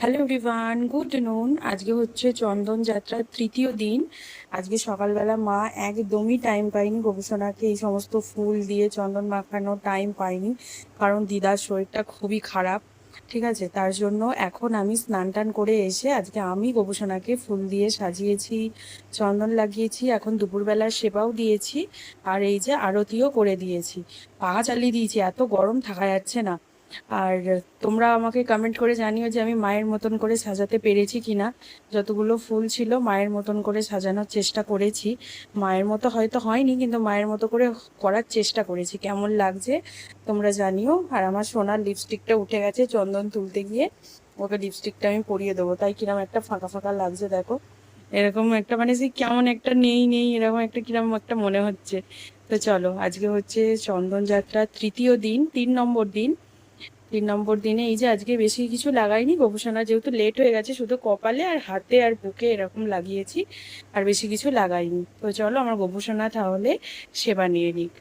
Hello everyone, good নুন। আজকে হচ্ছে চন্দন যাত্রার তৃতীয় দিন। আজকে সকালবেলা মা একদমই টাইম পাইনি গবেষণাকে এই সমস্ত ফুল দিয়ে চন্দন মাখানো টাইম পাইনি, কারণ দিদার শরীরটা খুবই খারাপ। ঠিক আছে, তার জন্য এখন আমি স্নান টান করে এসে আজকে আমি গবেষণাকে ফুল দিয়ে সাজিয়েছি, চন্দন লাগিয়েছি, এখন দুপুরবেলার সেবাও দিয়েছি, আর এই যে আরতিও করে দিয়েছি। পাখা চালিয়ে দিয়েছি, এত গরম থাকা যাচ্ছে না। আর তোমরা আমাকে কমেন্ট করে জানিও যে আমি মায়ের মতন করে সাজাতে পেরেছি কিনা। যতগুলো ফুল ছিল মায়ের মতন করে সাজানোর চেষ্টা করেছি। মায়ের মতো হয়তো হয়নি, কিন্তু মায়ের মতো করে করার চেষ্টা করেছি। কেমন লাগছে তোমরা জানিও। আর আমার সোনার লিপস্টিকটা উঠে গেছে চন্দন তুলতে গিয়ে, ওকে লিপস্টিকটা আমি পরিয়ে দেবো, তাই কিরম একটা ফাঁকা ফাঁকা লাগছে দেখো। এরকম একটা মানে সেই কেমন একটা নেই নেই এরকম একটা কিরম একটা মনে হচ্ছে। তো চলো, আজকে হচ্ছে চন্দন যাত্রার তৃতীয় দিন, 3 নম্বর দিন। 3 নম্বর দিনে এই যে আজকে বেশি কিছু লাগাইনি, গবেষণা যেহেতু লেট হয়ে গেছে, শুধু কপালে আর হাতে আর বুকে এরকম লাগিয়েছি, আর বেশি কিছু লাগাইনি। তো চলো আমার গবেষণা তাহলে সেবা নিয়ে নিক।